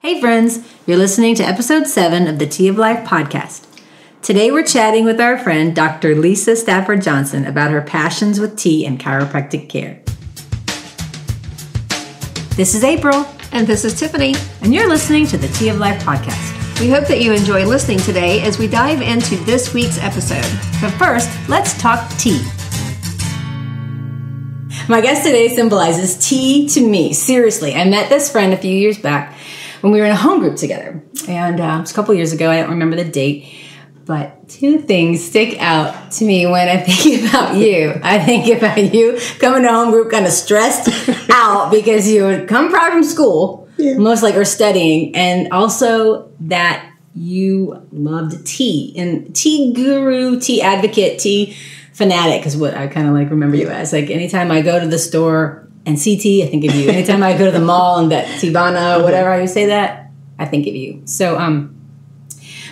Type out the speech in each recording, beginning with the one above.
Hey friends, you're listening to episode 7 of the Tea of Life podcast. Today we're chatting with our friend Dr. Lisa Stafford Johnson about her passions with tea and chiropractic care. This is April. And this is Tiffany. And you're listening to the Tea of Life podcast. We hope that you enjoy listening today as we dive into this week's episode. But first, let's talk tea. My guest today symbolizes tea to me. Seriously, I met this friend a few years back when we were in a home group together. And it was a couple years ago. I don't remember the date. But two things stick out to me when I think about you. I think about you coming to home group kind of stressed out because you would come proud from school, most like, or studying. And also that you loved tea. And tea guru, tea advocate, tea fanatic is what I kind of like remember you as. Like anytime I go to the store and see tea, I think of you. Anytime I go to the mall and that Tivana or whatever, how you say that, I think of you. So,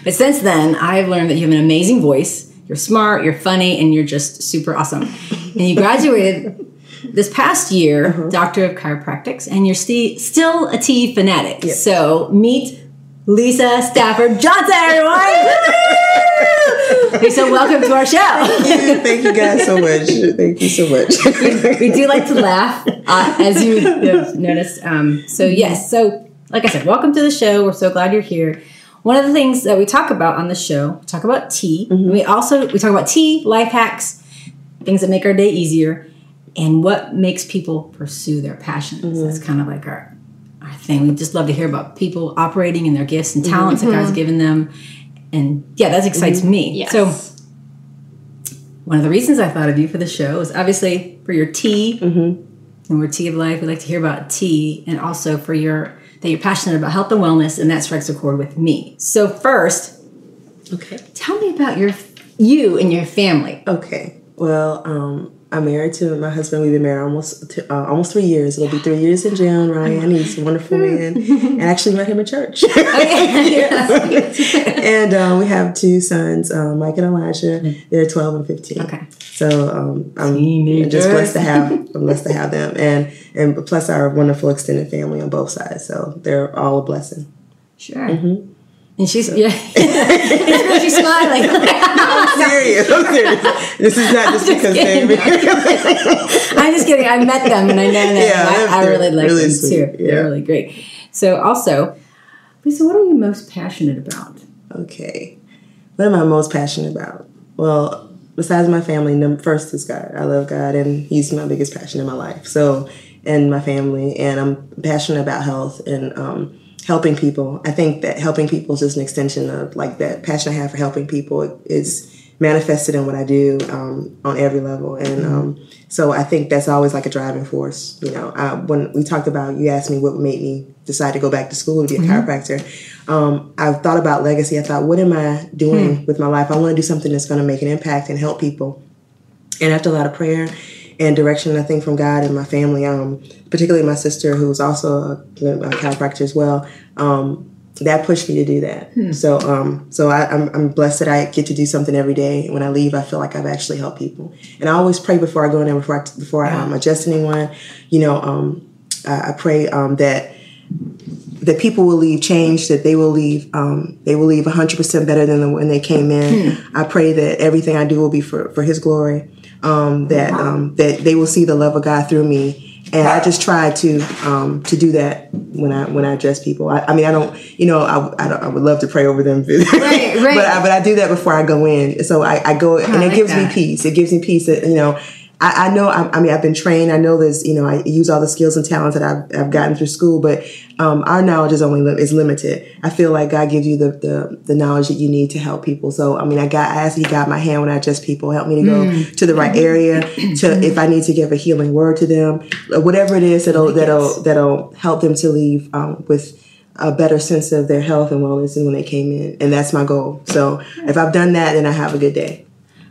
but since then, I've learned that you have an amazing voice. You're smart, you're funny, and you're just super awesome. And you graduated this past year, Doctor of Chiropractic, and you're still a tea fanatic. Yep. So meet Lisa Stafford Johnson, everyone! Lisa, welcome to our show. Thank you guys so much. Thank you so much. we do like to laugh, as you have noticed. So like I said, welcome to the show. We're so glad you're here. One of the things that we talk about on the show, we talk about tea. Mm-hmm. We talk about tea, life hacks, things that make our day easier, and what makes people pursue their passions. Mm-hmm. That's kind of like our thing. We just love to hear about people operating in their gifts and talents that God's given them. And yeah, that excites me. Yes. So one of the reasons I thought of you for the show is obviously for your tea, and we're Tea of Life. We like to hear about tea, and also for that you're passionate about health and wellness, and that strikes a chord with me. So first, tell me about you and your family. Okay. Well, I'm married to my husband. We've been married almost 3 years. It'll be 3 years in June. Ryan, he's a wonderful man. And I actually met him in church. And we have two sons, Mike and Elijah. They're 12 and 15. Okay. So I'm just blessed to have them, and plus our wonderful extended family on both sides. So they're all a blessing. Sure. Mm-hmm. And she's she's smiling. I'm serious. This is not just because they're I'm just kidding. I met them and I know them. Yeah, I really like really them sweet. too. They're really great. So also, Lisa, what are you most passionate about? Okay. What am I most passionate about? Well, besides my family, first is God. I love God, and He's my biggest passion in my life. So, and my family, and I'm passionate about health and helping people. I think that helping people is just an extension of like that passion I have for helping people is manifested in what I do on every level. And so I think that's always like a driving force. You know, when we talked about, you asked me what made me decide to go back to school to be a chiropractor. I've thought about legacy. I thought, what am I doing with my life? I want to do something that's going to make an impact and help people. And after a lot of prayer and direction, I think, from God and my family, particularly my sister, who's also a chiropractor as well, that pushed me to do that. So I'm blessed that I get to do something every day. When I leave, I feel like I've actually helped people. And I always pray before I go in there, before I adjust anyone. You know, I pray that people will leave changed, that they will leave 100% better than when they came in. I pray that everything I do will be for His glory. That they will see the love of God through me, and I just try to do that when I address people. I mean, I don't, I would love to pray over them, right. but I do that before I go in. So I go, and it gives me peace. It gives me peace that I know. I mean, I've been trained. I know there's, I use all the skills and talents that I've gotten through school, but our knowledge is limited. I feel like God gives you the knowledge that you need to help people. So, I mean, I ask He guide my hand when I adjust people, help me to go to the right area, if I need to give a healing word to them, whatever it is that'll help them to leave with a better sense of their health and wellness than when they came in. And that's my goal. So if I've done that, then I have a good day.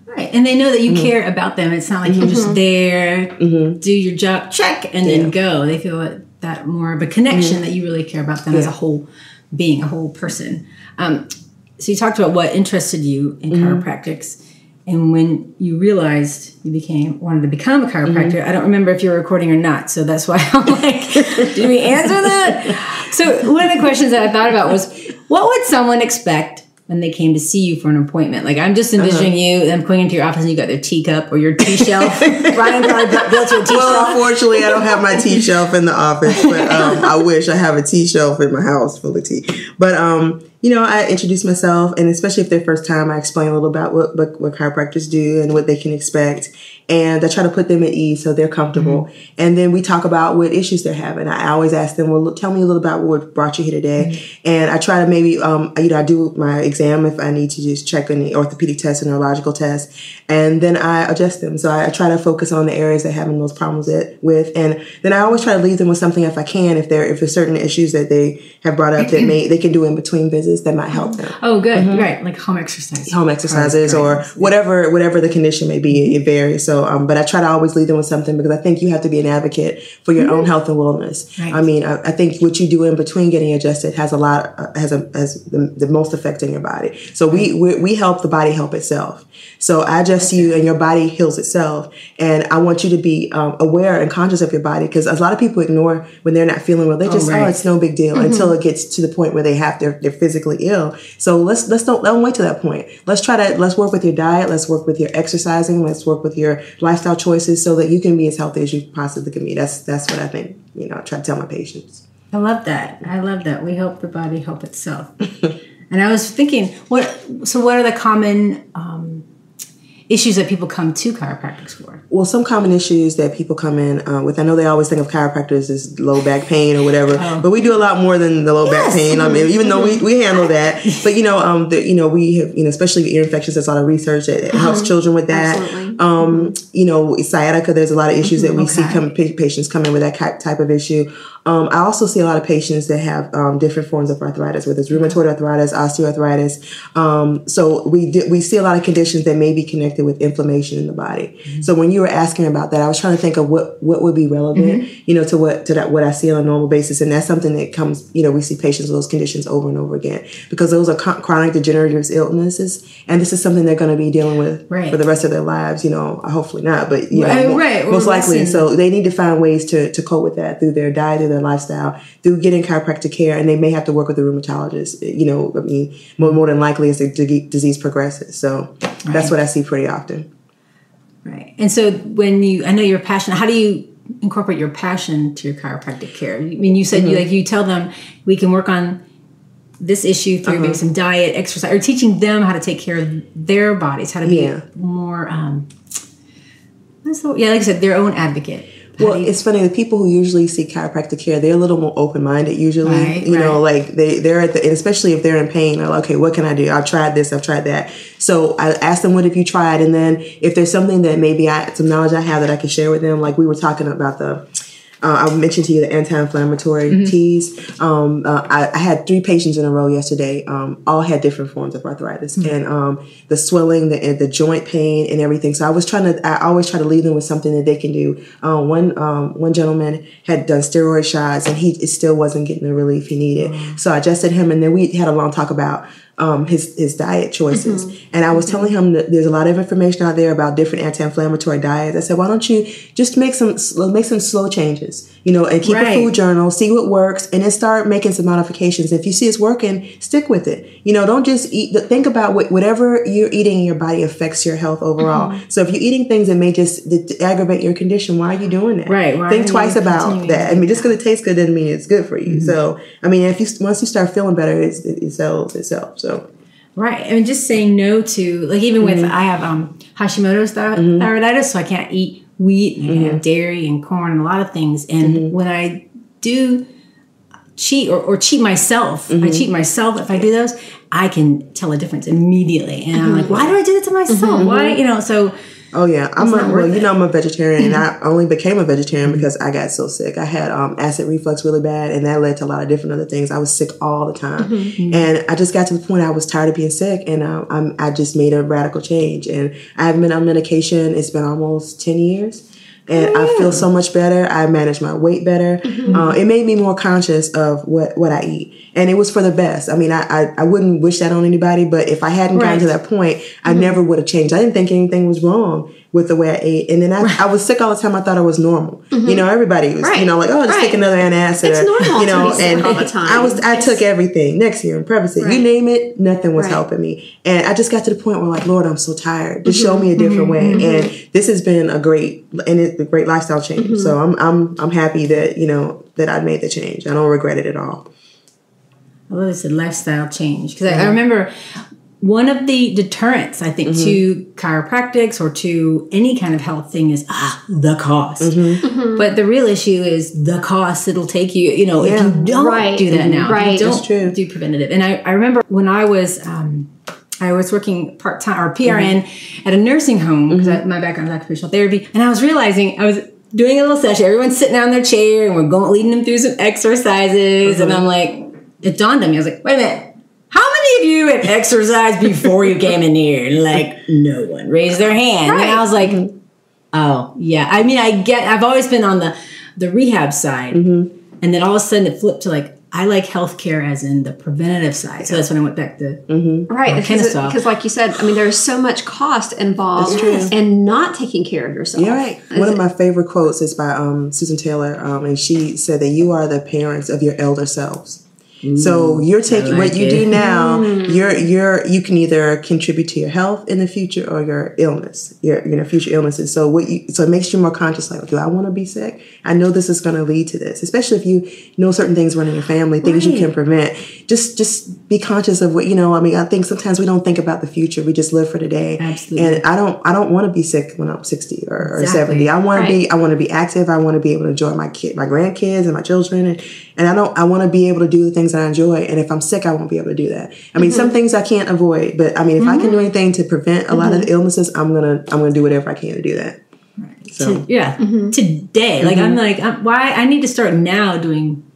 Right. And they know that you care about them. It's not like you're just there, do your job, check, and then go. They feel that more of a connection that you really care about them as a whole being, a whole person. So you talked about what interested you in chiropractics. And when you realized you wanted to become a chiropractor, I don't remember if you were recording or not. So that's why I'm like, did we answer that? So one of the questions that I thought about was, what would someone expect when they came to see you for an appointment? Like, I'm just envisioning you, them going into your office and you got their teacup or your tea shelf. Brian probably built you a tea shelf. Well, unfortunately, I don't have my tea shelf in the office, but I wish I have a tea shelf in my house full of tea. But, I introduce myself, and especially if they're first time, I explain a little about what chiropractors do and what they can expect. And I try to put them at ease so they're comfortable. And then we talk about what issues they're having. I always ask them, well, tell me a little about what brought you here today. And I try to maybe, I do my exam if I need to just check any orthopedic tests and neurological tests. And then I adjust them. So I try to focus on the areas they're having those problems with. And then I always try to leave them with something if I can, if there's certain issues that they have brought up that they can do in between visits that might help them. Oh, good. Right. Like home exercises. Home exercises or whatever the condition may be. It varies. So, but I try to always leave them with something because I think you have to be an advocate for your own health and wellness. Right. I mean, I think what you do in between getting adjusted has the most effect on your body. So we help the body help itself. So I adjust you and your body heals itself. And I want you to be aware and conscious of your body, because a lot of people ignore when they're not feeling well. They just, it's no big deal until it gets to the point where they're physically ill. So let's don't wait to that point. Let's work with your diet. Let's work with your exercising. Let's work with your lifestyle choices so that you can be as healthy as you possibly can be. That's what I think, I try to tell my patients. I love that. We help the body help itself. And I was thinking, what are the common issues that people come to chiropractics for? Well, some common issues that people come in with, I know they always think of chiropractors as low back pain or whatever, but we do a lot more than the low back pain. I mean, even though we handle that, but we have, especially ear infections, there's a lot of research that helps children with that. Sciatica, there's a lot of issues that we see patients come in with that type of issue. I also see a lot of patients that have different forms of arthritis, whether it's rheumatoid arthritis, osteoarthritis. So we see a lot of conditions that may be connected with inflammation in the body. So when you were asking about that, I was trying to think of what would be relevant, to what I see on a normal basis, and that's something that comes. We see patients with those conditions over and over again because those are chronic degenerative illnesses, and this is something they're going to be dealing with for the rest of their lives. Hopefully not, but most likely. So they need to find ways to cope with that through their diet, through their lifestyle, through getting chiropractic care, and they may have to work with a rheumatologist. More than likely as the disease progresses. So that's what I see pretty often. Right. And so I know you're passionate. How do you incorporate your passion to your chiropractic care? I mean, you said you tell them we can work on this issue through maybe some diet, exercise, or teaching them how to take care of their bodies, how to be more, like I said, their own advocate. Well, it's funny. The people who usually seek chiropractic care, they're a little more open-minded usually. Like they're and especially if they're in pain, they're like, okay, what can I do? I've tried this, I've tried that. So I ask them, what have you tried? And then if there's something that maybe some knowledge I have that I can share with them, like we were talking about I mentioned to you the anti-inflammatory teas. I had 3 patients in a row yesterday. All had different forms of arthritis and the swelling, the joint pain, and everything. So I always try to leave them with something that they can do. One gentleman had done steroid shots, and it still wasn't getting the relief he needed. So I adjusted him, and then we had a long talk about his diet choices. And I was telling him that there's a lot of information out there about different anti-inflammatory diets. I said, why don't you just make some slow changes, and keep a food journal, see what works, and then start making some modifications. If you see it's working, stick with it. Don't just think about whatever you're eating in your body affects your health overall. So if you're eating things that may just aggravate your condition, why are you doing that? Think twice about that. I mean, just because it tastes good doesn't mean it's good for you. So, I mean, once you start feeling better, it sells itself. So. Right. I mean, just saying no to, like, even with, I have Hashimoto's thyroiditis, so I can't eat wheat, and I can have dairy and corn and a lot of things. And when I do cheat or cheat myself, I cheat myself if I do those, I can tell a difference immediately. And I'm like, why do I do that to myself? Why, so... Oh yeah, I'm a vegetarian, and I only became a vegetarian because I got so sick. I had acid reflux really bad, and that led to a lot of different other things. I was sick all the time, and I just got to the point I was tired of being sick, and I just made a radical change. And I haven't been on medication. It's been almost 10 years. And I feel so much better. I manage my weight better. It made me more conscious of what I eat. And it was for the best. I mean, I wouldn't wish that on anybody, but if I hadn't gotten to that point, I never would have changed. I didn't think anything was wrong with the way I ate. And then I was sick all the time. I thought I was normal. You know, everybody was, you know, like, oh, just take another antacid. It's normal you know, to be sick all the time. I took everything. Nexium, Prevacid, you name it, nothing was helping me. And I just got to the point where like, Lord, I'm so tired. Just show me a different way. And this has been a great lifestyle change. So I'm happy that, you know, that I made the change. I don't regret it at all. I love it's a lifestyle change. Because I remember one of the deterrents, I think, to chiropractics or to any kind of health thing is, the cost. But the real issue is the cost it'll take you, you know, if you don't do that now. If you don't do preventative. And I remember when I was working part-time or PRN at a nursing home, because my background is occupational therapy, and I was realizing I was doing a little session. Everyone's sitting down in their chair, and we're leading them through some exercises, and I'm like, it dawned on me. I was like, wait a minute. How many of you had exercised before you came in here? And like, no one raised their hand. And I was like, oh, yeah. I mean, I've always been on the rehab side. And then all of a sudden it flipped to like, I like healthcare as in the preventative side. So that's when I went back to because like you said, I mean, there's so much cost involved in not taking care of yourself. You're right. One of my favorite quotes is by Susan Taylor, and she said that you are the parents of your elder selves. So you're taking what you do now. You can either contribute to your health in the future or your illness, your future illnesses. So so it makes you more conscious. Like, do I want to be sick? I know this is going to lead to this. Especially if you know certain things running your family, things you can prevent. Just be conscious of what you know. I mean, I think sometimes we don't think about the future. We just live for today. Absolutely. And I don't want to be sick when I'm 60 or 70. I want to be active. I want to be able to enjoy my grandkids and my children, and I want to be able to do the things that I enjoy. And if I'm sick, I won't be able to do that. I mean, some things I can't avoid, but I mean, if I can do anything to prevent a lot of the illnesses, I'm gonna do whatever I can to do that. So today, like I'm like, why I need to start now doing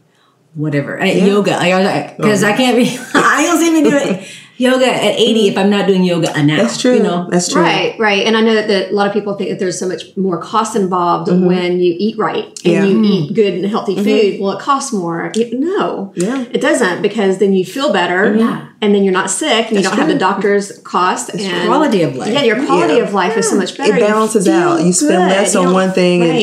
whatever yoga, because I can't be. I don't see me doing yoga at 80 if I'm not doing yoga now. That's true. You know? That's true. Right. And I know that a lot of people think that there's so much more cost involved when you eat right and you eat good and healthy food. Well, it costs more. No, it doesn't, because then you feel better and then you're not sick and you don't have the doctor's cost. And quality of life. Yeah, your quality of life is so much better. It balances out. You spend less on one thing and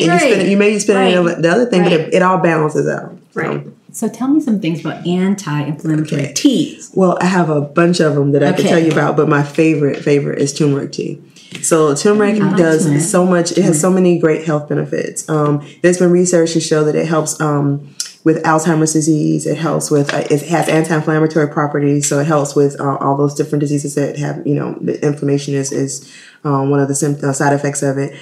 you maybe spend on the other thing, but it all balances out. Right. So tell me some things about anti-inflammatory teas. Well, I have a bunch of them that I can tell you about, but my favorite is turmeric tea. So turmeric does so much. It has so many great health benefits. There's been research to show that it helps with Alzheimer's disease. It helps with it has anti-inflammatory properties, so it helps with all those different diseases that have the inflammation is one of the side effects of it.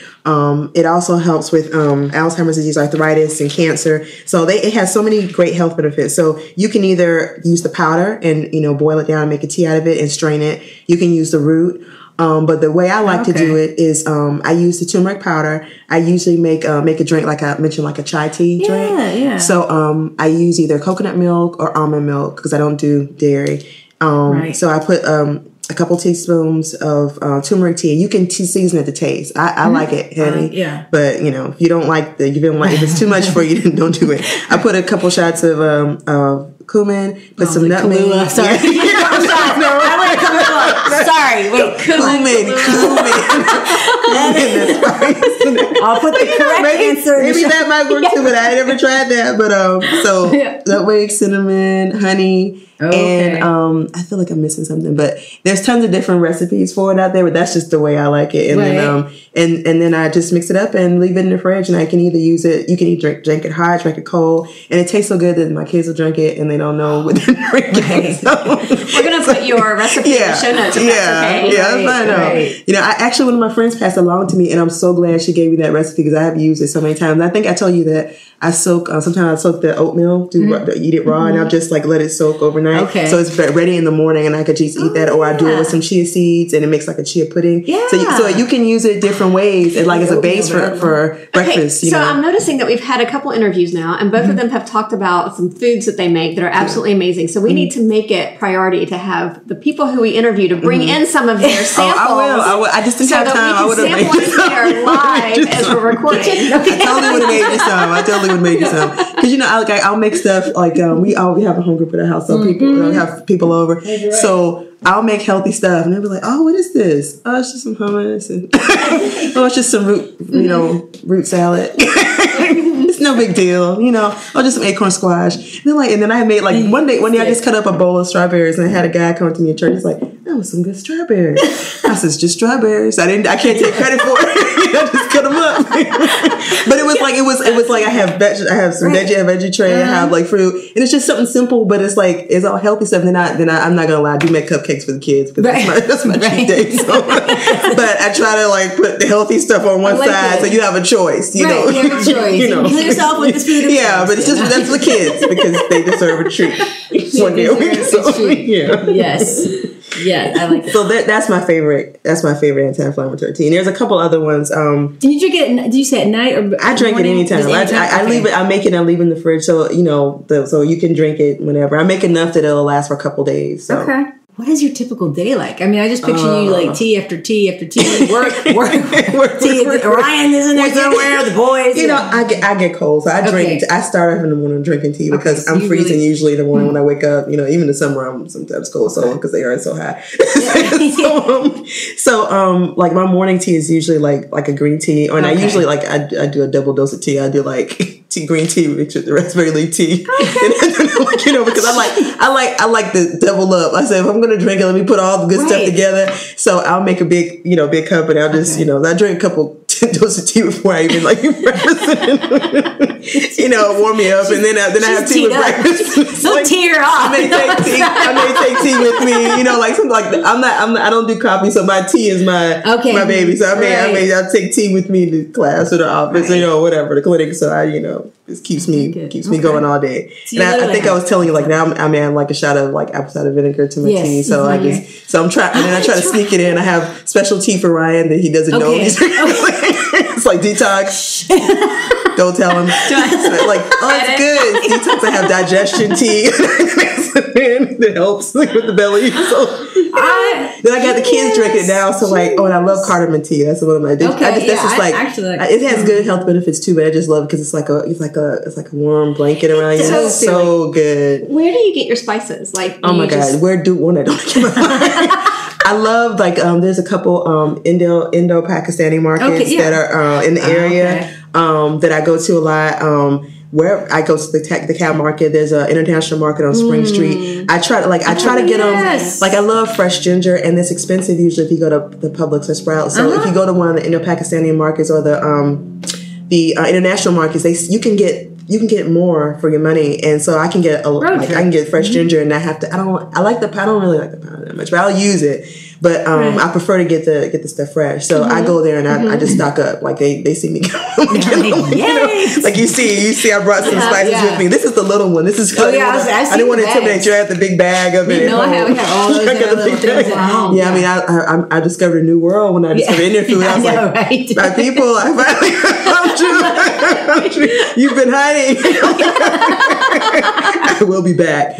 It also helps with Alzheimer's disease, arthritis, and cancer. So it has so many great health benefits. So you can either use the powder and boil it down and make a tea out of it and strain it. You can use the root. But the way I like to do it is I use the turmeric powder. I usually make a drink like I mentioned, like a chai tea drink. Yeah. So I use either coconut milk or almond milk because I don't do dairy. So I put a couple teaspoons of turmeric tea. You can season it to taste. I like it heavy. But if you don't like if it's too much for you, then don't do it. I put a couple shots of cumin, put some nutmeg. Sorry. Sorry, wait, cumin. I'll put the correct answer. Maybe that might work too, but I never tried that. But so nutmeg, cinnamon, honey, and I feel like I'm missing something. But there's tons of different recipes for it out there. But that's just the way I like it. And then and then I just mix it up and leave it in the fridge. And I can either use it. You can either drink it hot, drink it cold, and it tastes so good that my kids will drink it and they don't know what they're drinking. So, we're gonna put your recipe in the show notes. If that's okay. That's fine. I actually, one of my friends passed along to me, and I'm so glad she gave me that recipe because I have used it so many times. I think I told you that I soak. Sometimes I soak the oatmeal, eat it raw, and I'll just let it soak overnight. So it's ready in the morning, and I could just eat that, or I do it with some chia seeds, and it makes like a chia pudding. So you can use it different ways, and like as a base for breakfast. So I'm noticing that we've had a couple interviews now, and both of them have talked about some foods that they make that are absolutely amazing. So we need to make it priority to have the people who we interview to bring in some of their samples. I will. I just didn't have time. I would sample us here live as we're recording. I totally would have made you some. Because, you know, I'll make stuff like, we have a home group at our house, so people have people over. Right. So I'll make healthy stuff, and they'll be like, "Oh, what is this? Oh, it's just some hummus, and oh, it's just some root salad. It's no big deal, you know. Oh, just some acorn squash." And then I made like one day I just cut up a bowl of strawberries, and I had a guy come to me in church. He's like, "That was some good strawberries." I said, "It's just strawberries. I can't take credit for it. I just cut them up." But it was like I have some veggie tray. I have like fruit, and it's just something simple, but it's like it's all healthy stuff. Then I'm not gonna lie, I do make cupcakes for the kids because that's my cheat day. So. But I try to like put the healthy stuff on one side, so you have a choice. You know, you have a choice. You know, kill yourself with this food. Yeah, but it's just that's for kids because they deserve a treat one day a week. So, yeah. Yes. Yeah, I like it. So that's my favorite. That's my favorite anti-inflammatory tea. And there's a couple other ones. Do you drink it? Do you say at night or? I drink it anytime. I leave it. I make it and leave it in the fridge, so you know, so you can drink it whenever. I make enough that it'll last for a couple days. So. Okay. What is your typical day like? I mean, I just picture you like tea after tea after tea, work. Tea. Ryan isn't there somewhere. The boys. You know, I get cold, so I drink. I start off in the morning drinking tea because I'm freezing usually in the morning when I wake up. You know, even in the summer I'm sometimes cold, so because they are so high. So like my morning tea is usually like a green tea, and I usually like I do a double dose of tea. I do like green tea with the raspberry leaf tea. Okay. You know, because I like to double up. I said if I'm gonna drink it, let me put all the good stuff together. So I'll make a big cup, and I'll just I drink a couple doses of tea before I even like breakfast. Warm me up, and then I have tea with breakfast. Don't tear off. I may take tea with me. Like something like that. I don't do coffee, so my tea is my baby. So I'll take tea with me to class or the office, or whatever, the clinic. So it keeps me going all day. So and I think I was telling you like now I'm adding like a shot of like apple cider vinegar to my tea. So I'm trying, and then I try to sneak it in. I have special tea for Ryan that he doesn't know. It's like detox. Don't tell him. Like, it's good. It's detox. I have digestion tea. That helps with the belly. So then I got the kids drinking it now. So and I love cardamom tea. That's one of my. It has good health benefits too. But I just love it because it's like a warm blanket around you. It's so good. Where do you get your spices? Like, oh my god, where do one? I don't get my. I love there's a couple Indo-Pakistani markets that are in the area that I go to a lot. Where I go to the cow market, there's an international market on Spring Street. I try to get them. Like I love fresh ginger, and it's expensive usually if you go to the Publix or Sprouts. So if you go to one of the Indo-Pakistani markets or the international markets, you can get more for your money, and so I can get I can get fresh ginger, and I don't really like the powder that much, but I'll use it. But I prefer to get the stuff fresh. So I go there and I just stock up. Like they see me go. Like you see, I brought some spices with me. This is the little one. This is I didn't want to intimidate you. I had the big bag of it. I have all those little things at home. Yeah, I mean, I discovered a new world when I discovered Indian food. I was like, my people, I finally found you. You've been hiding. I will be back.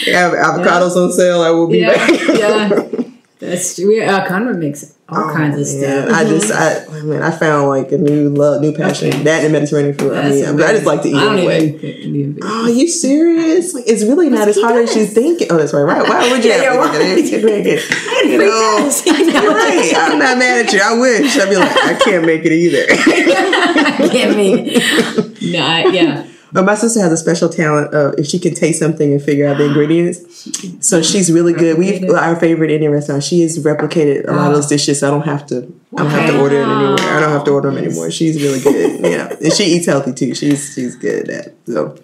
Have avocados on sale. I will be back. Yeah, that's true. Conrad makes all kinds of stuff. I found like a new passion. That and Mediterranean food. I just like to eat anyway. Oh, are you serious? Like, it's really not as hard as you think. Oh, that's right. Why would you have to drink it? Right. I'm not mad at you. I wish. I'd be like, I can't make it either. I can't make it. No, yeah. But my sister has a special talent of if she can taste something and figure out the ingredients. So she's really good. Our favorite Indian restaurant. She has replicated a lot of those dishes. So I don't have to order it anymore. I don't have to order them anymore. She's really good. Yeah, and she eats healthy too. She's good at that. So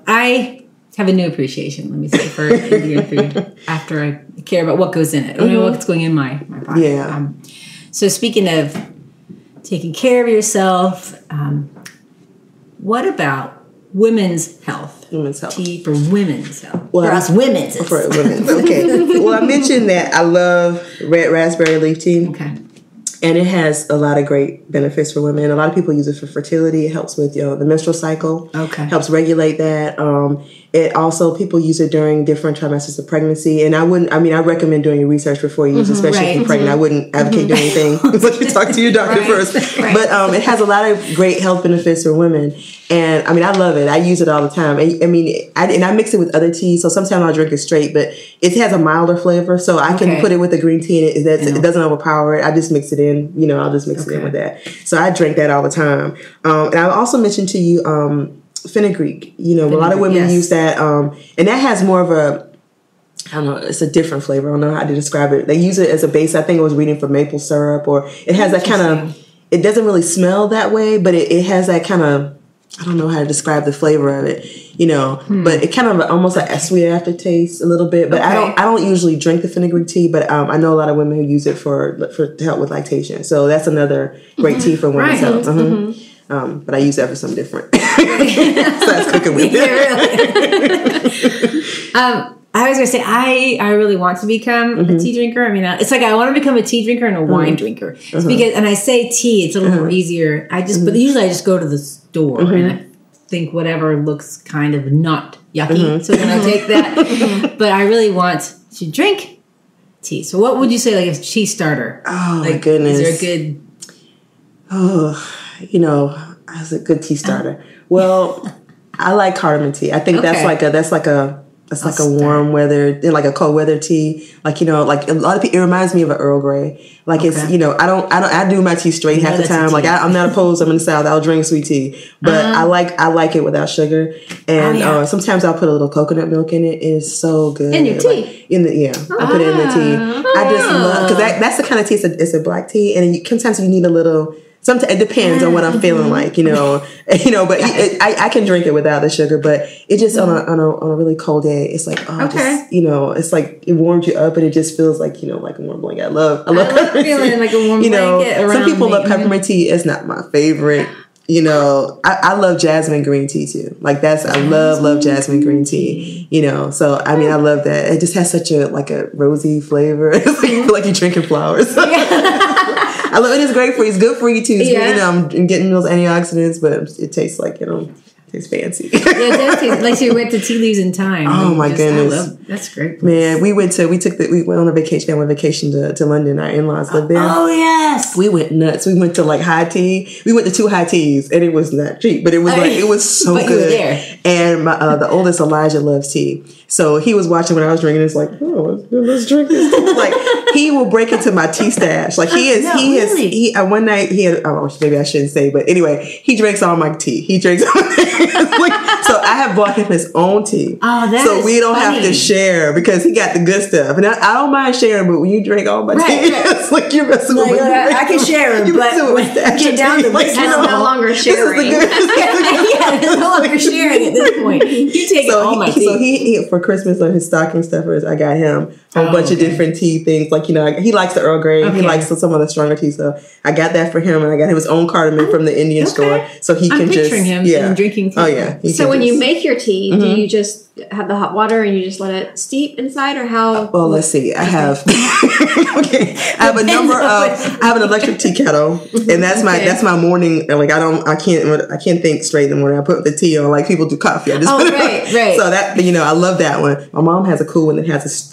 I have a new appreciation. Let me say for Indian food after I care about what goes in it. I know what's going in my body. Yeah. So speaking of taking care of yourself. What about women's health? Women's health. Tea for women's health. Well, for us women's. For women's. Okay. Well, I mentioned that I love red raspberry leaf tea. Okay. And it has a lot of great benefits for women. A lot of people use it for fertility. It helps with the menstrual cycle. Okay. Helps regulate that. It also, people use it during different trimesters of pregnancy. And I recommend doing your research before you use it, especially if you're pregnant. I wouldn't advocate doing anything unless you talk to your doctor first. Right. But it has a lot of great health benefits for women. And I mean, I love it. I use it all the time. I mix it with other teas. So sometimes I'll drink it straight, but it has a milder flavor. So I can put it with the green tea and it doesn't overpower it. I just mix it in. I'll just mix it in with that. So I drink that all the time. And I also mentioned to you, fenugreek. A lot of women use that. And that has more of a, I don't know, it's a different flavor. I don't know how to describe it. They use it as a base. I think I was reading for maple syrup, or it has that kind of, it doesn't really smell that way, but it has that kind of, I don't know how to describe the flavor of it, but it kind of almost like a sweet aftertaste a little bit. But I don't usually drink the fenugreek tea, but I know a lot of women who use it to help with lactation. So that's another great tea for women. Right. So, but I use that for something different. Besides cooking with it. I was going to say, I really want to become a tea drinker. I mean, it's like I want to become a tea drinker and a wine drinker. It's because, and I say tea, it's a little more easier. But usually I just go to the store and I think whatever looks kind of not yucky. So then I take that. But I really want to drink tea. So what would you say, like a tea starter? Oh, my goodness. Is there a good... as a good tea starter. Well, I like cardamom tea. I think that's like a warm weather, like a cold weather tea. Like a lot of people, it reminds me of an Earl Grey. Like it's, I do my tea straight half the time. Like I'm not opposed. I'm in the South. I'll drink sweet tea, but I like it without sugar. And sometimes I'll put a little coconut milk in it. It is so good. In your tea? I put it in the tea. I just love, because that's the kind of tea. It's a black tea, and sometimes you need a little. Sometimes it depends on what I'm feeling like, but I can drink it without the sugar, but it just on a really cold day, it's like, it's like it warms you up and it just feels like, like a warm blanket. I love feeling like a warm blanket around some people me. love peppermint tea. It's not my favorite. I love jasmine green tea too. Like I love jasmine green tea, so I mean, I love that. It just has such a rosy flavor. It's like you feel like you're drinking flowers. I love it. It's great for you. It's good for you too. I'm getting those antioxidants, but it tastes like, it's fancy. Yeah, it does taste like you went to Tea Leaves in Time. Oh my goodness. That's great. Man, we went on a vacation, family vacation to London. Our in-laws lived there. Oh yes. We went nuts. We went to high tea. We went to 2 high teas and it was not cheap, but it was it was so good. You were there. And my, the oldest Elijah loves tea. So he was watching when I was drinking. It's like, oh, let's drink this. Like he will break into my tea stash. Like one night he had, maybe I shouldn't say, but anyway, he drinks all my tea. He drinks all my tea. So I have bought him his own tea. Oh, that's so we don't have to share because he got the good stuff. And I don't mind sharing, but when you drink all my tea, it's like you're messing with me. I can share them, but when you get down to this, that's no longer sharing. It's no longer sharing at this point. You take all my tea. So he for Christmas on his stocking stuffers, I got him a whole bunch of different tea things. Like, he likes the Earl Grey. He likes some of the stronger tea. So I got that for him, and I got him his own cardamom from the Indian store. So he can picturing him drinking tea. Oh yeah. So when you make your tea, do you just have the hot water and you just let it steep inside, or how? Well, let's see. I have I have an electric tea kettle, and that's my morning. Like I can't think straight in the morning. I put the tea on like people do coffee. I just put it on. So that I love that one. My mom has a cool one that has this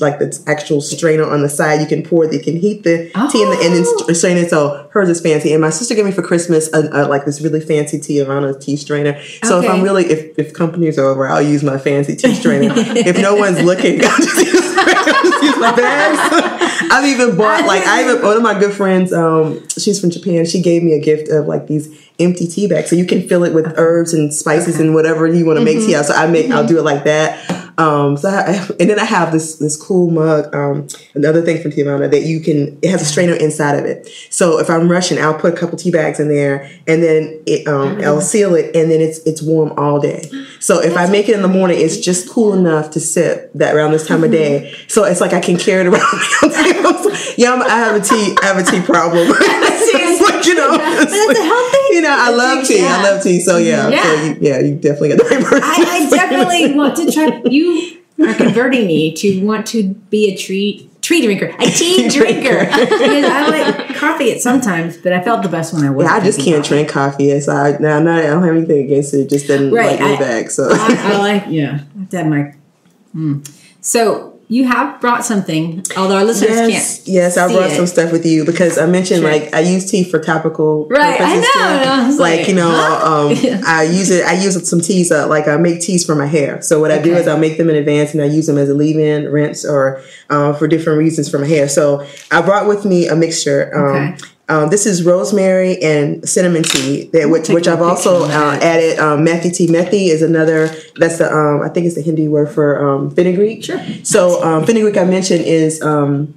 actual strainer on the side. You can pour it. You can heat the tea and then strain it. So hers is fancy. And my sister gave me for Christmas like this really fancy tea around a tea strainer. So if I'm really if companies are over, I'll use my fancy tea strainer. If no one's looking, I'll just use my bags. I've even bought one of my good friends. She's from Japan. She gave me a gift of like these empty tea bags, so you can fill it with herbs and spices and whatever you want to make tea out. So I'll do it like that. And then I have this cool mug. Another thing from Tijuana that it has a strainer inside of it. So if I'm rushing, I'll put a couple tea bags in there, and then I'll seal it, and then it's warm all day. So if I make it in the morning, it's just cool enough to sip that around this time of day. So it's like I can carry it around. I have a tea problem. It's like, it's a healthy. I love tea. I love tea. So you definitely got the right person. I definitely want to try. You are converting me to want to be a tea drinker. Because I like coffee at sometimes, but I felt the best when I was. Yeah, I just can't drink coffee. So I don't have anything against it. It just doesn't like me back. So I like, I have to have my. So you have brought something, although our listeners can't. Yes, I brought some stuff with you because I mentioned like I use tea for topical purposes. I know. I use some teas. I make teas for my hair. So what I do is I'll make them in advance and I use them as a leave-in, rinse, or for different reasons for my hair. So I brought with me a mixture. This is rosemary and cinnamon tea, which I've also added methi tea. Methi is another, that's the, I think it's the Hindi word for fenugreek. Sure. So fenugreek I mentioned is a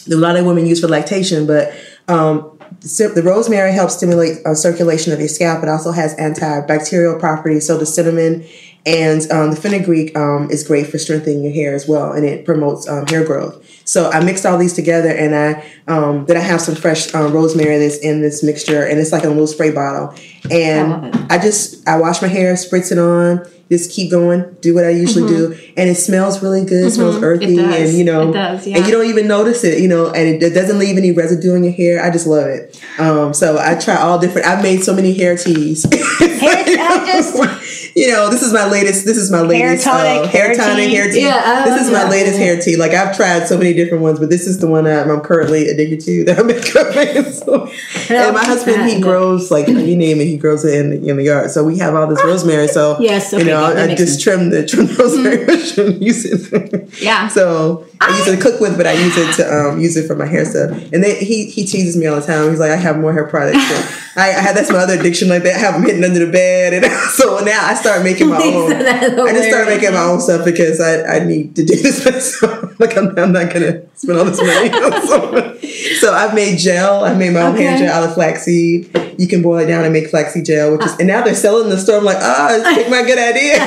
lot of women use for lactation, but the rosemary helps stimulate circulation of your scalp. It also has antibacterial properties. So the cinnamon and the fenugreek is great for strengthening your hair as well, and it promotes hair growth. So I mixed all these together, and then I have some fresh rosemary that's in this mixture, and it's like in a little spray bottle. And I wash my hair, spritz it on, just keep going, do what I usually do, and it smells really good. It smells earthy, and it does, and you don't even notice it, and it doesn't leave any residue in your hair. I just love it. So I try all different. I've made so many hair teas. This is my latest. Hair tonic, hair tea. Yeah, this is my latest hair tea. Like I've tried so many different ones, but this is the one that I'm currently addicted to. That I make up. And my husband, he grows you name it, he grows it in the yard. So we have all this rosemary. So I just trim the rosemary. I shouldn't use it. Yeah. So I use it to cook with, but I use it to use it for my hair stuff. And then he teases me all the time. He's like, I have more hair products. That's my other addiction like that. I have them hidden under the bed, and so now I start making my own. I just started making my own stuff because I need to do this myself. Like I'm not gonna spend all this money on someone. So I've made gel. I made my own hair gel out of flaxseed. You can boil it down and make flaxseed gel, and now they're selling in the store. I'm like, it's my good idea.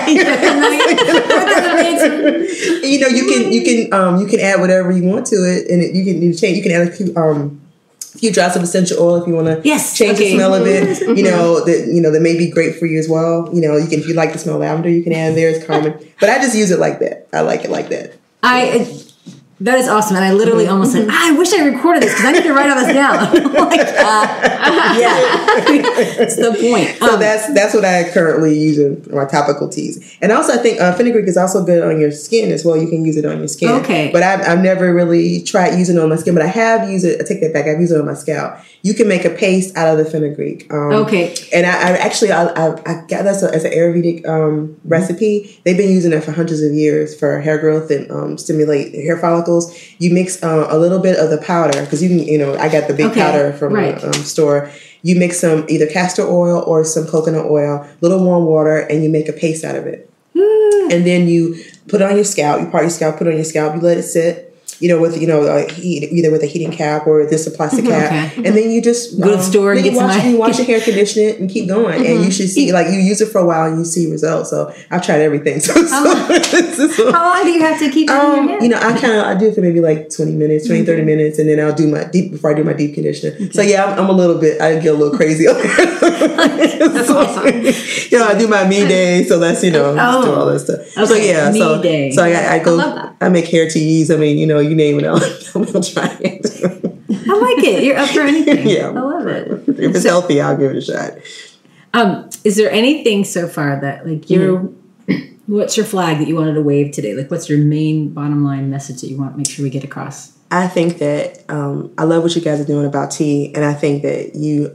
You can add whatever you want to it, and you can change. You can add a few drops of essential oil if you want to change the smell of it. That may be great for you as well. If you like the smell of lavender, you can add there. It's common, but I just use it like that. I like it like that. That is awesome, and I literally almost said, I wish I recorded this because I need to write all this down. That's the point. So that's what I currently use in my topical teas, and also I think fenugreek is also good on your skin as well. You can use it on your skin. Okay, but I've never really tried using it on my skin, but I have used it. I take that back. I've used it on my scalp. You can make a paste out of the fenugreek. And I got that as an Ayurvedic recipe. They've been using it for hundreds of years for hair growth and stimulate hair follicles. You mix a little bit of the powder because I got the big powder from the store. You mix some either castor oil or some coconut oil, little warm water, and you make a paste out of it. And then you put it on your scalp. You part your scalp, put it on your scalp. You let it sit. With either with a heating cap or this a plastic cap, and then you just go to the store and wash your hair, condition it, and keep going. And you should see, you use it for a while and you see results. So I've tried everything. How long do you have to keep it in your hair? I do it for maybe like 20 minutes, 30 minutes, and then I'll do before I do my deep conditioner. Okay. So yeah, I'm a little bit. I get a little crazy. That's awesome. I do my me day, so that's just do all that stuff. Okay. So yeah, me day. So I go. I make hair teas. I mean, you name it, I'll try it. I like it. You're up for anything. Yeah, I love it. If it's healthy, I'll give it a shot. Is there anything so far that what's your flag that you wanted to wave today? Like, what's your main bottom line message that you want to make sure we get across? I think that I love what you guys are doing about tea, and I think that you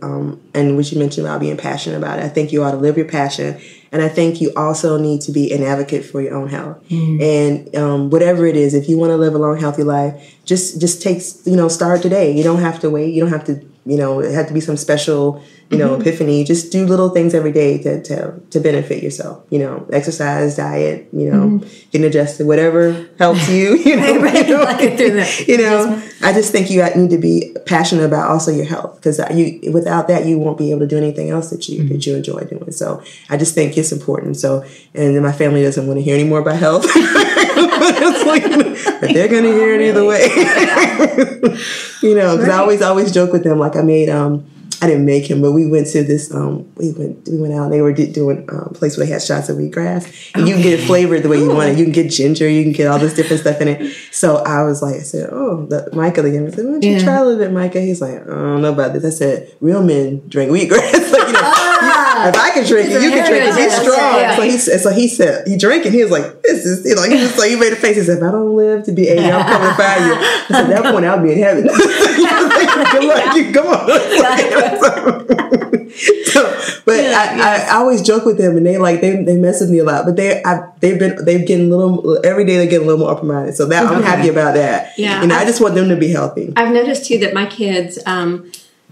and what you mentioned about being passionate about it. I think you ought to live your passion, and I think you also need to be an advocate for your own health. And whatever it is, if you want to live a long, healthy life, just take start today. You don't have to wait. You don't have to it had to be some special epiphany. Just do little things every day to benefit yourself. Exercise, diet. Getting adjusted, whatever helps you. I just think you need to be passionate about also your health because without that you won't be able to do anything else that you enjoy doing. So I just think it's important. So and then my family doesn't want to hear any more about health. But they're gonna hear it either way. Because I always joke with them. Like I I didn't make him, but we went to this. We went out. And they were doing a place where they had shots of wheatgrass, and you can get it flavored the way you want it. You can get ginger. You can get all this different stuff in it. So I was like, I said, Micah again. I said, why don't you try a little bit, Micah? He's like, I don't know about this. I said, real men drink wheatgrass. Like, if I can drink it, you can drink it. He's strong. Yeah. So he said he drank it. He was like, this is he made a face. He said, if I don't live to be 80, I'm coming to find you. I said, at that point, I'll be in heaven. Good luck. You come on. I always joke with them, and they mess with me a lot. But they're getting a little every day. They're getting a little more open minded. So that I'm happy about that. Yeah, I just want them to be healthy. I've noticed too that my kids,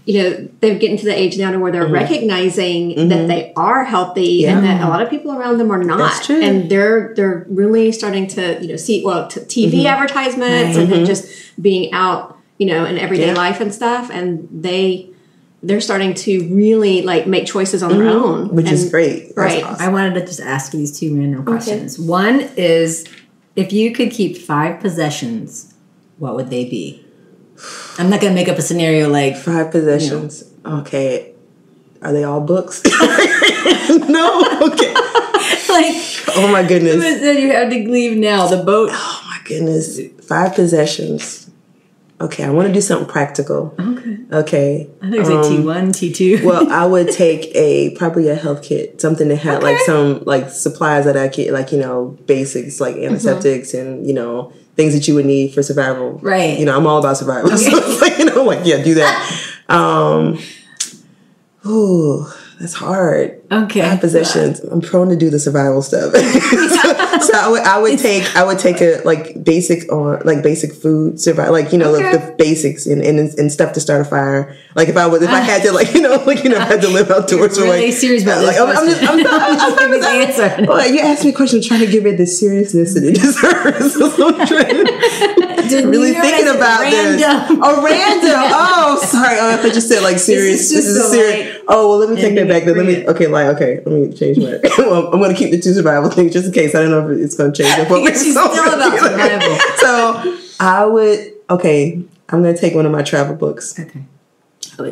they're getting to the age now to where they're recognizing that they are healthy and that a lot of people around them are not. That's true. And they're really starting to see TV advertisements and then just being out, in everyday life and stuff, and they're starting to really make choices on their own, which is great. Right. Awesome. I wanted to just ask you these two random questions. One is, if you could keep 5 possessions, what would they be? I'm not gonna make up a scenario like 5 possessions. Okay, are they all books? No. Okay. Oh my goodness. Who said you have to leave now? The boat. Oh my goodness. 5 possessions. Okay, I want to do something practical. Okay. I think it's T1, T2. Well, I would take probably a health kit, something that had some supplies that I could, basics like antiseptics and things that you would need for survival. Right. I'm all about survival. Okay. So it's do that. Ooh, that's hard. Okay. 5 possessions. I'm prone to do the survival stuff. So I would take a basic food survival, the basics and stuff to start a fire. Like if I had to I had to live outdoors. You're really serious about this. You asked me a question. I'm trying to give it the seriousness that it deserves. I'm really thinking about this. Oh, random. Oh, sorry. I thought you said serious. This is serious. Oh, well, let me take that back. Then let me change my. Well, I'm going to keep the 2 survival things just in case. I don't know if it's going to change the focus. She's still about survival. So I would. Okay, I'm going to take one of my travel books. Okay.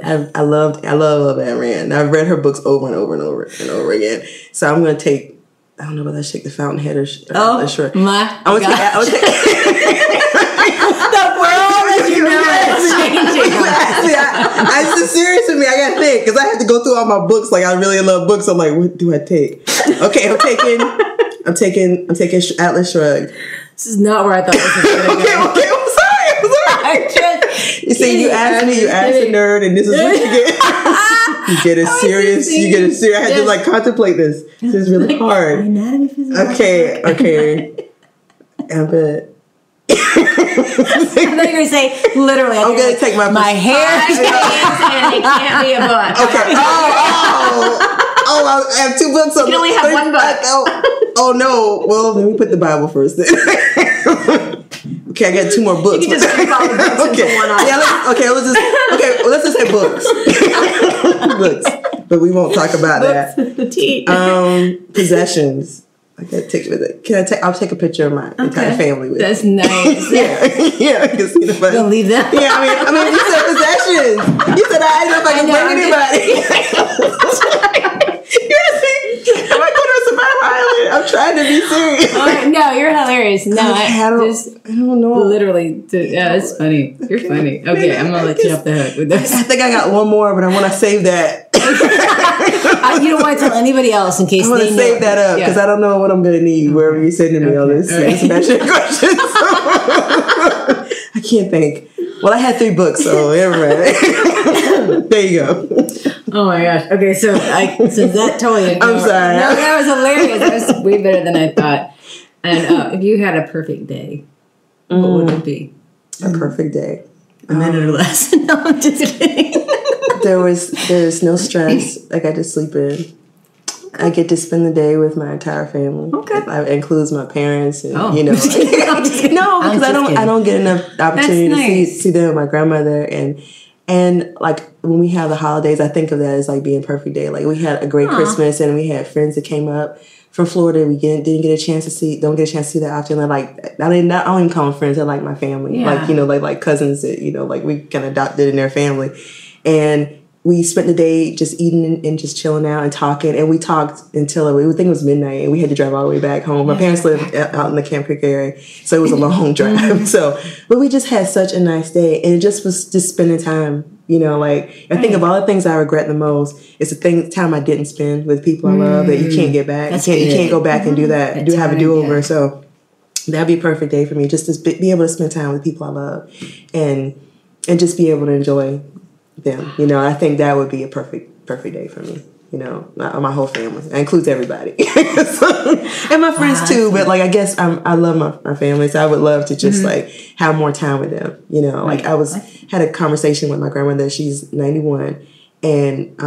I love Anne Rand. I've read her books over and over and over and over again. So I'm going to take. I don't know whether I should take the Fountainhead or sure. My I would take. The world is changing. It's serious with me. I gotta think because I have to go through all my books. I really love books. I'm like, what do I take? Okay, I'm taking Atlas Shrugged. This is not where I thought this was going to go. Okay. I'm sorry. You see, you asked a nerd, and this is what you get. You get a serious. I had to contemplate this. This is really hard. Okay. I'm gonna. I thought you were going to say literally. I'm going to take my hair. And it can't be a book. Okay. I have 2 books. You can only have 1 book. Oh no. Well, let me put the Bible first then. Okay, I got 2 more books. You can just keep all the books into one eye. Yeah, let's just say books. Books. But we won't talk about that. Possessions. I gotta take with it. I'll take a picture of my entire family with That's nice. Yeah. Because you'll leave them. Yeah, I mean, you said possessions. You said I don't know if I can bring anybody. Am I going to a survival island? I'm trying to be serious. No, you're hilarious. No, I don't know. Literally, it's funny. You're funny. Okay, I'm gonna let you off the hook with this. I think I got one more, but I want to save that. You don't want to tell anybody else in case I want to save that up because I don't know what I'm going to need wherever you're sending me all this question. I can't think. Well, I had 3 books, so never mind. There you go. Oh my gosh. Okay, so that totally. I'm sorry. No, that was hilarious. That was way better than I thought. And if you had a perfect day, what would it be? A perfect day. A minute or less. No, I'm just kidding. There's no stress. I got to sleep in. I get to spend the day with my entire family. Okay, that includes my parents, and no, because I don't get enough opportunity to see them, my grandmother, and when we have the holidays, I think of that as being a perfect day. We had a great Christmas, and we had friends that came up from Florida. We don't get a chance to see that often. I don't even call them friends. They're my family, like cousins that we kind of adopted in their family. And we spent the day just eating and just chilling out and talking. And we talked until we think it was midnight, and we had to drive all the way back home. My parents lived out in the Camp Creek area, so it was a long drive. But we just had such a nice day, and it just was just spending time. You know, like I think of all the things I regret the most, it's the time I didn't spend with people I love that you can't get back. You can't go back and do that. Have a do-over. Yeah. So that'd be a perfect day for me, just to be able to spend time with people I love, and just be able to enjoy them. You know, I think that would be a perfect day for me. You know, my whole family. That includes everybody. And my friends too, but like I guess I love my family, so I would love to just like have more time with them. You know, like had a conversation with my grandmother. She's 91, and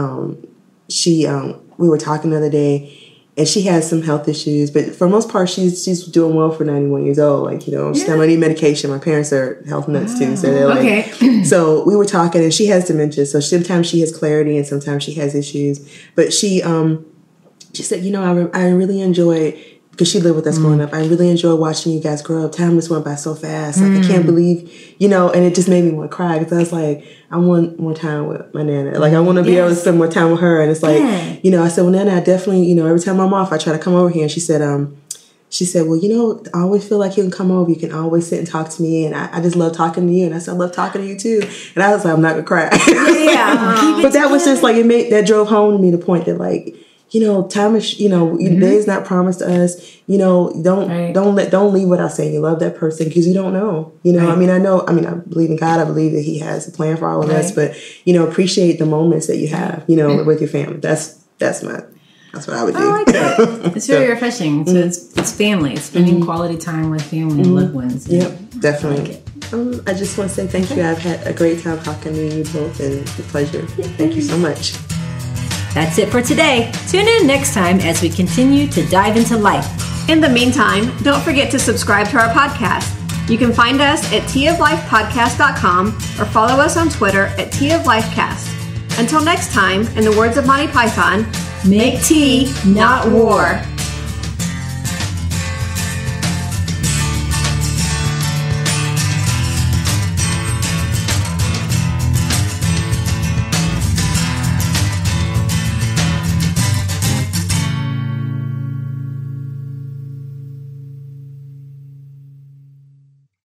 we were talking the other day, and she has some health issues, but for the most part, she's doing well for 91 years old. Like, you know, she's not on any medication. My parents are health nuts too, so they're like, so we were talking, and she has dementia, so sometimes she has clarity and sometimes she has issues. But she said, you know, I really enjoy, because she lived with us growing up, I really enjoy watching you guys grow up. Time just went by so fast. Like, I can't believe, you know, and it just made me want to cry, because I was like, I want more time with my Nana. Like, I want to be able to spend more time with her. And it's like, you know, I said, well, Nana, I definitely, you know, every time I'm off, I try to come over here. And she said, well, you know, I always feel like you can come over. You can always sit and talk to me. And I just love talking to you. And I said, I love talking to you too. And I was like, I'm not going to cry. But that was just like, that drove home to me the point that, like, you know, time is, you know, day is not promised to us. You know, don't leave without saying you love that person, because you don't know. You know, I mean, I believe in God. I believe that He has a plan for all of us. But, you know, appreciate the moments that you have, you know, with your family. That's what I would do. I like that. It's very refreshing. So it's family. It's spending quality time with family and loved ones. Yep, definitely. I just want to say thank you. I've had a great time talking to you both, and it's a pleasure. Thank you so much. That's it for today. Tune in next time as we continue to dive into life. In the meantime, don't forget to subscribe to our podcast. You can find us at teaoflifepodcast.com or follow us on Twitter at teaoflifecast. Until next time, in the words of Monty Python, make tea, not war.